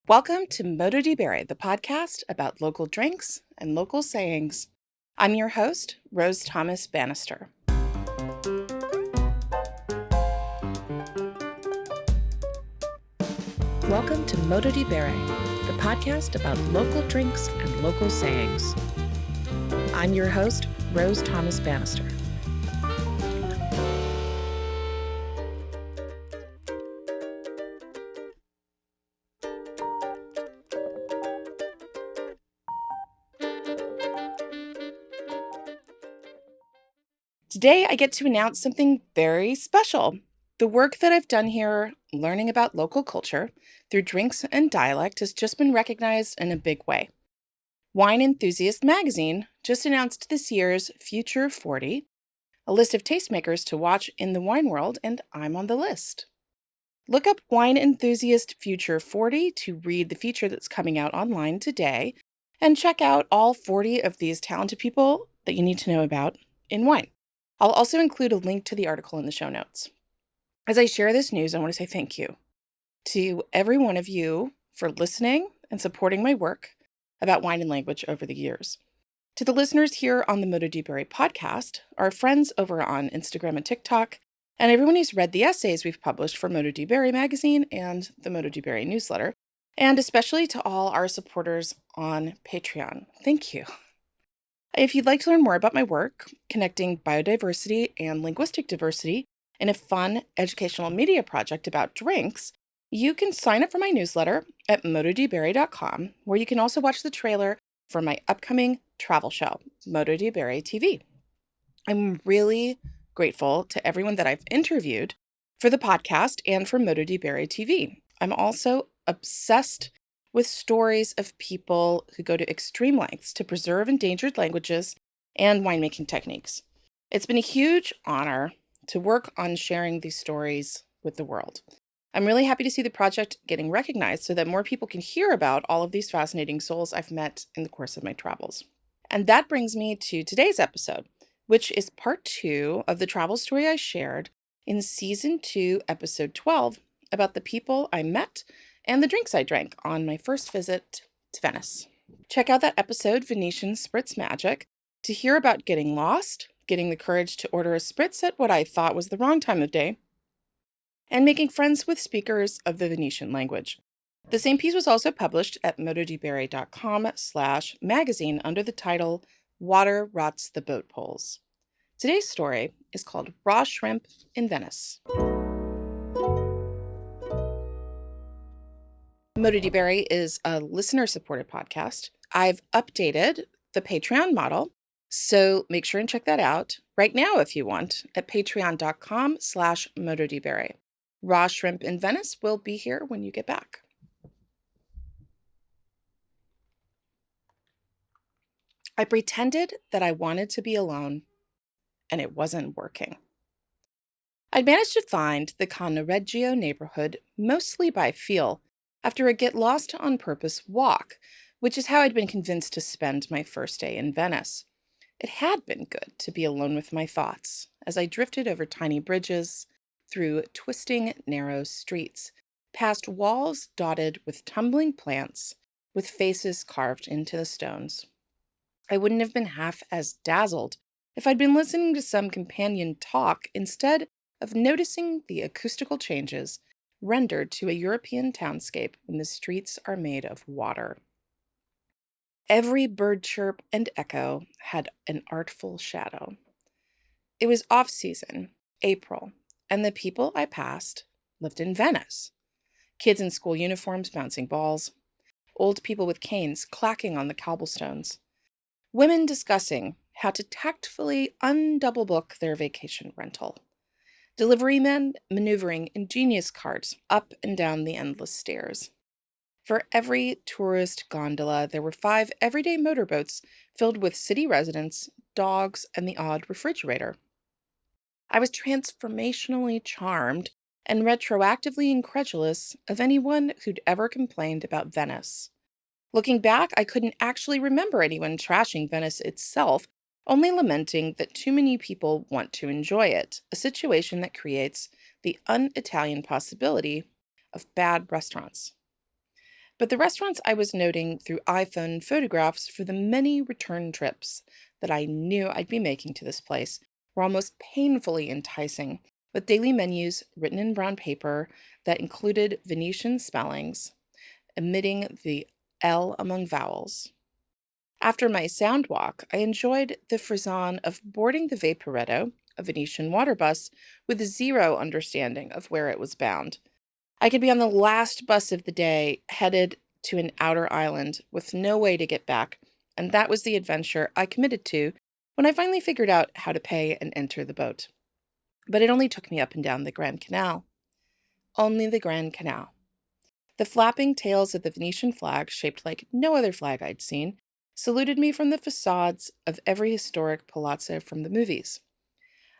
Welcome to Modo di Bere, the podcast about local drinks and local sayings. I'm your host, Rose Thomas Bannister. Welcome to Modo di Bere, the podcast about local drinks and local sayings. I'm your host, Rose Thomas Bannister. Today, I get to announce something very special. The work that I've done here, learning about local culture through drinks and dialect, has just been recognized in a big way. Wine Enthusiast Magazine just announced this year's Future 40, a list of tastemakers to watch in the wine world, and I'm on the list. Look up Wine Enthusiast Future 40 to read the feature that's coming out online today, and check out all 40 of these talented people that you need to know about in wine. I'll also include a link to the article in the show notes. As I share this news, I want to say thank you to every one of you for listening and supporting my work about wine and language over the years. To the listeners here on the Modo di Bere podcast, our friends over on Instagram and TikTok, and everyone who's read the essays we've published for Modo di Bere magazine and the Modo di Bere newsletter, and especially to all our supporters on Patreon. Thank you. If you'd like to learn more about my work, connecting biodiversity and linguistic diversity in a fun educational media project about drinks, you can sign up for my newsletter at mododibere.com, where you can also watch the trailer for my upcoming travel show, Modo di Bere TV. I'm really grateful to everyone that I've interviewed for the podcast and for Modo di Bere TV. I'm also obsessed with stories of people who go to extreme lengths to preserve endangered languages and winemaking techniques. It's been a huge honor to work on sharing these stories with the world. I'm really happy to see the project getting recognized so that more people can hear about all of these fascinating souls I've met in the course of my travels. And that brings me to today's episode, which is part 2 of the travel story I shared in Season 2, Episode 12, about the people I met and the drinks I drank on my first visit to Venice. Check out that episode, Venetian Spritz Magic, to hear about getting lost, getting the courage to order a spritz at what I thought was the wrong time of day, and making friends with speakers of the Venetian language. The same piece was also published at mododibere.com/magazine under the title Water Rots the Boat Poles. Today's story is called Raw Shrimp in Venice. Modo di Bere is a listener-supported podcast. I've updated the Patreon model, so make sure and check that out right now if you want at patreon.com/mododibere. Raw Shrimp in Venice will be here when you get back. I pretended that I wanted to be alone, and it wasn't working. I'd managed to find the Cannareggio neighborhood mostly by feel, after a get-lost-on-purpose walk, which is how I'd been convinced to spend my first day in Venice. It had been good to be alone with my thoughts as I drifted over tiny bridges, through twisting, narrow streets, past walls dotted with tumbling plants, with faces carved into the stones. I wouldn't have been half as dazzled if I'd been listening to some companion talk instead of noticing the acoustical changes rendered to a European townscape when the streets are made of water. Every bird chirp and echo had an artful shadow. It was off-season, April, and the people I passed lived in Venice. Kids in school uniforms bouncing balls, old people with canes clacking on the cobblestones, women discussing how to tactfully undouble-book their vacation rental, delivery men maneuvering ingenious carts up and down the endless stairs. For every tourist gondola, there were 5 everyday motorboats filled with city residents, dogs, and the odd refrigerator. I was transformationally charmed and retroactively incredulous of anyone who'd ever complained about Venice. Looking back, I couldn't actually remember anyone trashing Venice itself, only lamenting that too many people want to enjoy it, a situation that creates the un-Italian possibility of bad restaurants. But the restaurants I was noting through iPhone photographs for the many return trips that I knew I'd be making to this place were almost painfully enticing, with daily menus written in brown paper that included Venetian spellings, omitting the L among vowels. After my sound walk, I enjoyed the frisson of boarding the Vaporetto, a Venetian water bus, with zero understanding of where it was bound. I could be on the last bus of the day, headed to an outer island with no way to get back, and that was the adventure I committed to when I finally figured out how to pay and enter the boat. But it only took me up and down the Grand Canal. Only the Grand Canal. The flapping tails of the Venetian flag, shaped like no other flag I'd seen, saluted me from the facades of every historic palazzo from the movies.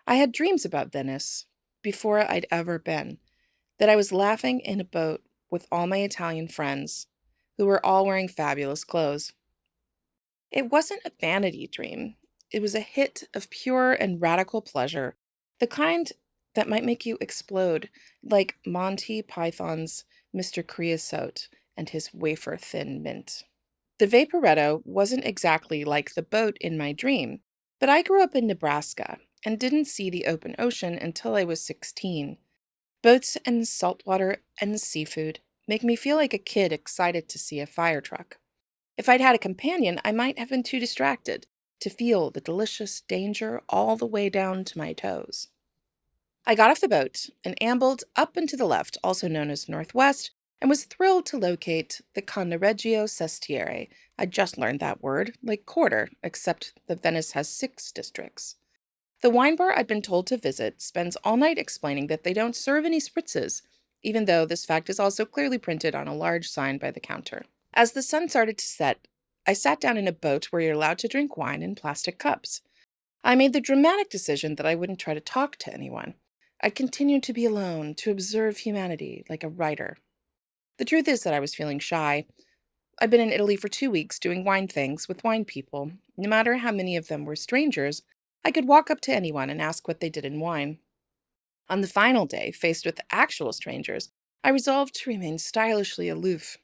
I had dreams about Venice, before I'd ever been, that I was laughing in a boat with all my Italian friends, who were all wearing fabulous clothes. It wasn't a vanity dream. It was a hit of pure and radical pleasure, the kind that might make you explode, like Monty Python's Mr. Creosote and his wafer-thin mint. The Vaporetto wasn't exactly like the boat in my dream, but I grew up in Nebraska and didn't see the open ocean until I was 16. Boats and saltwater and seafood make me feel like a kid excited to see a fire truck. If I'd had a companion, I might have been too distracted to feel the delicious danger all the way down to my toes. I got off the boat and ambled up and to the left, also known as northwest, and was thrilled to locate the Cannaregio Sestiere. I just learned that word, like quarter, except that Venice has 6 districts. The wine bar I'd been told to visit spends all night explaining that they don't serve any spritzes, even though this fact is also clearly printed on a large sign by the counter. As the sun started to set, I sat down in a boat where you're allowed to drink wine in plastic cups. I made the dramatic decision that I wouldn't try to talk to anyone. I'd continue to be alone, to observe humanity like a writer. The truth is that I was feeling shy. I'd been in Italy for 2 weeks doing wine things with wine people. No matter how many of them were strangers, I could walk up to anyone and ask what they did in wine. On the final day, faced with actual strangers, I resolved to remain stylishly aloof.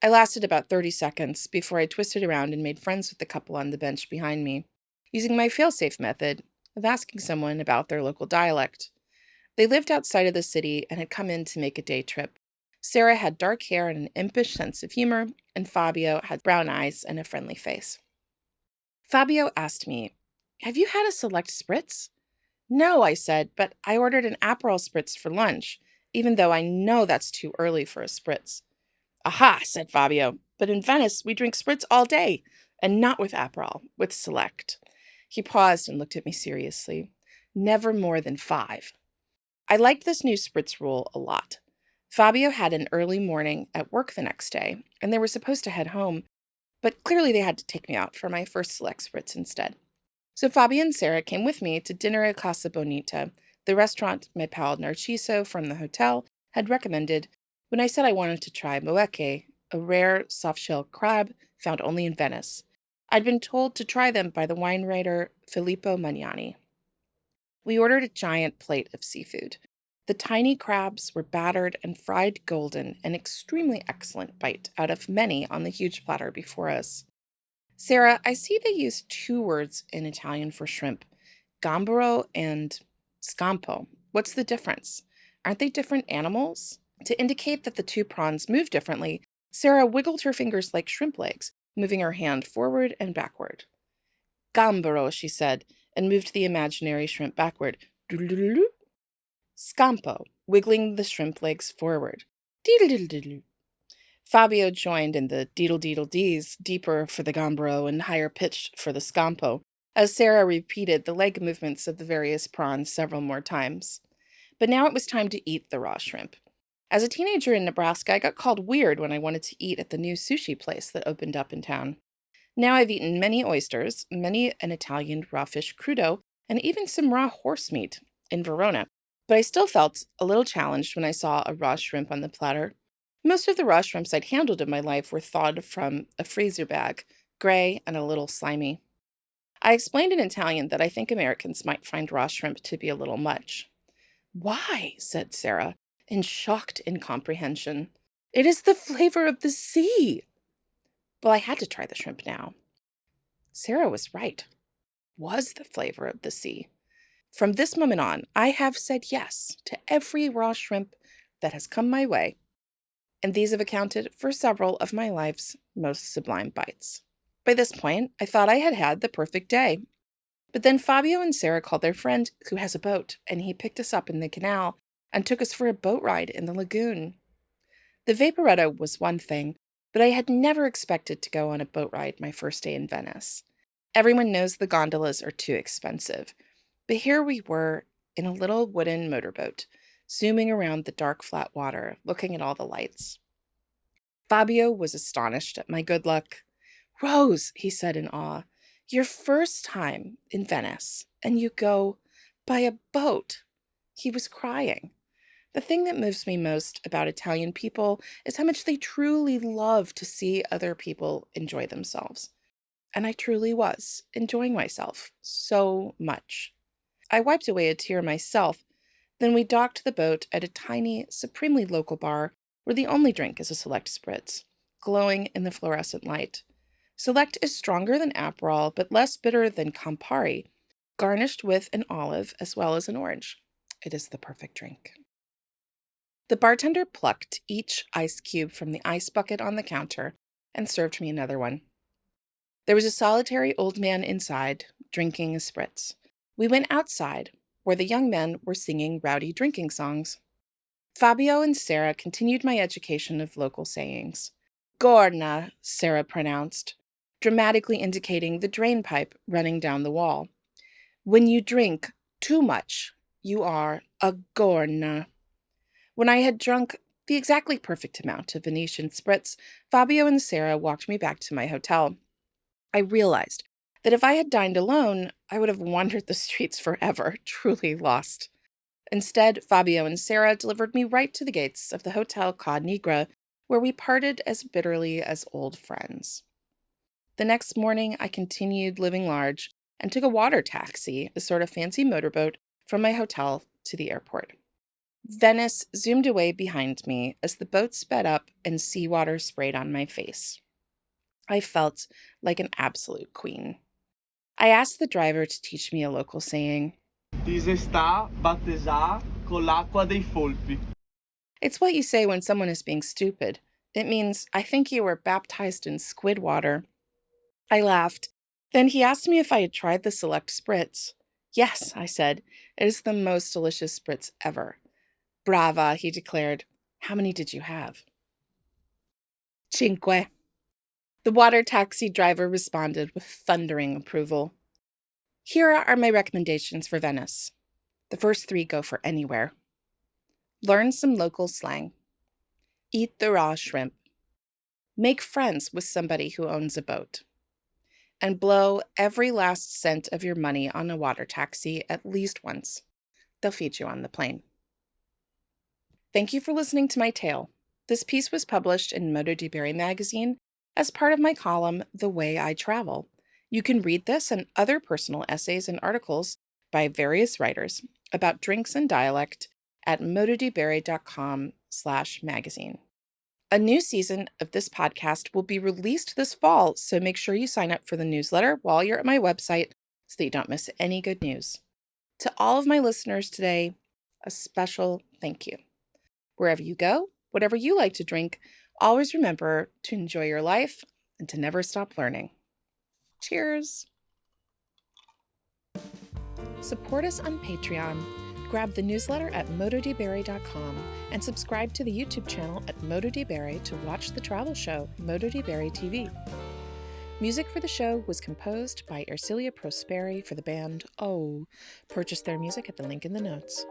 I lasted about 30 seconds before I twisted around and made friends with the couple on the bench behind me, using my fail-safe method of asking someone about their local dialect. They lived outside of the city and had come in to make a day trip. Sarah had dark hair and an impish sense of humor, and Fabio had brown eyes and a friendly face. Fabio asked me, "Have you had a select spritz?" "No," I said, "but I ordered an Aperol spritz for lunch, even though I know that's too early for a spritz." "Aha," said Fabio, "but in Venice we drink spritz all day, and not with Aperol, with select." He paused and looked at me seriously. "Never more than 5. I liked this new spritz rule a lot. Fabio had an early morning at work the next day, and they were supposed to head home, but clearly they had to take me out for my first select spritz instead. So Fabio and Sarah came with me to dinner at Casa Bonita, the restaurant my pal Narciso from the hotel had recommended when I said I wanted to try moeke, a rare soft-shell crab found only in Venice. I'd been told to try them by the wine writer Filippo Magnani. We ordered a giant plate of seafood. The tiny crabs were battered and fried golden, an extremely excellent bite out of many on the huge platter before us. "Sarah, I see they use 2 words in Italian for shrimp, gambero and scampo. What's the difference? Aren't they different animals?" To indicate that the 2 prawns move differently, Sarah wiggled her fingers like shrimp legs, moving her hand forward and backward. "Gambero," she said, and moved the imaginary shrimp backward. "Doodle-doodle-doo." "Scampo," wiggling the shrimp legs forward. "Deedle-diddle-diddle." Fabio joined in the deedle-deedle-dees, deeper for the gambero and higher pitched for the scampo, as Sarah repeated the leg movements of the various prawns several more times. But now it was time to eat the raw shrimp. As a teenager in Nebraska, I got called weird when I wanted to eat at the new sushi place that opened up in town. Now I've eaten many oysters, many an Italian raw fish crudo, and even some raw horse meat in Verona, but I still felt a little challenged when I saw a raw shrimp on the platter. Most of the raw shrimps I'd handled in my life were thawed from a freezer bag, gray and a little slimy. I explained in Italian that I think Americans might find raw shrimp to be a little much. "Why?" said Sarah, in shocked incomprehension. It is the flavor of the sea. Well, I had to try the shrimp now. Sarah was right. Was the flavor of the sea. From this moment on, I have said yes to every raw shrimp that has come my way, and these have accounted for several of my life's most sublime bites. By this point, I thought I had had the perfect day. But then Fabio and Sarah called their friend who has a boat, and he picked us up in the canal and took us for a boat ride in the lagoon. The Vaporetto was one thing, but I had never expected to go on a boat ride my first day in Venice. Everyone knows the gondolas are too expensive, but here we were in a little wooden motorboat, zooming around the dark flat water, looking at all the lights. Fabio was astonished at my good luck. "Rose," he said in awe, "your first time in Venice, and you go by a boat." He was crying. The thing that moves me most about Italian people is how much they truly love to see other people enjoy themselves. And I truly was enjoying myself so much. I wiped away a tear myself. Then we docked the boat at a tiny, supremely local bar where the only drink is a Select spritz, glowing in the fluorescent light. Select is stronger than Aperol, but less bitter than Campari, garnished with an olive as well as an orange. It is the perfect drink. The bartender plucked each ice cube from the ice bucket on the counter and served me another one. There was a solitary old man inside, drinking a spritz. We went outside, where the young men were singing rowdy drinking songs. Fabio and Sarah continued my education of local sayings. "Gorna," Sarah pronounced, dramatically indicating the drain pipe running down the wall. "When you drink too much, you are a gorna." When I had drunk the exactly perfect amount of Venetian spritz, Fabio and Sarah walked me back to my hotel. I realized that if I had dined alone, I would have wandered the streets forever, truly lost. Instead, Fabio and Sarah delivered me right to the gates of the Hotel Ca Nigra, where we parted as bitterly as old friends. The next morning, I continued living large and took a water taxi, a sort of fancy motorboat, from my hotel to the airport. Venice zoomed away behind me as the boat sped up and seawater sprayed on my face. I felt like an absolute queen. I asked the driver to teach me a local saying. Ti se sta battesà con l'acqua dei folpi. It's what you say when someone is being stupid. It means, "I think you were baptized in squid water." I laughed. Then he asked me if I had tried the Select spritz. "Yes," I said. "It is the most delicious spritz ever." "Brava," he declared. "How many did you have?" "Cinque." The water taxi driver responded with thundering approval. Here are my recommendations for Venice. The first 3 go for anywhere. Learn some local slang. Eat the raw shrimp. Make friends with somebody who owns a boat. And blow every last cent of your money on a water taxi at least once. They'll feed you on the plane. Thank you for listening to my tale. This piece was published in Modo di Bere magazine as part of my column, The Way I Travel. You can read this and other personal essays and articles by various writers about drinks and dialect at mododibere.com/magazine. A new season of this podcast will be released this fall, so make sure you sign up for the newsletter while you're at my website so that you don't miss any good news. To all of my listeners today, a special thank you. Wherever you go, whatever you like to drink, always remember to enjoy your life and to never stop learning. Cheers! Support us on Patreon. Grab the newsletter at mododibere.com and subscribe to the YouTube channel at Modo di Bere to watch the travel show Modo di Bere TV. Music for the show was composed by Ercilia Prosperi for the band Oh. Purchase their music at the link in the notes.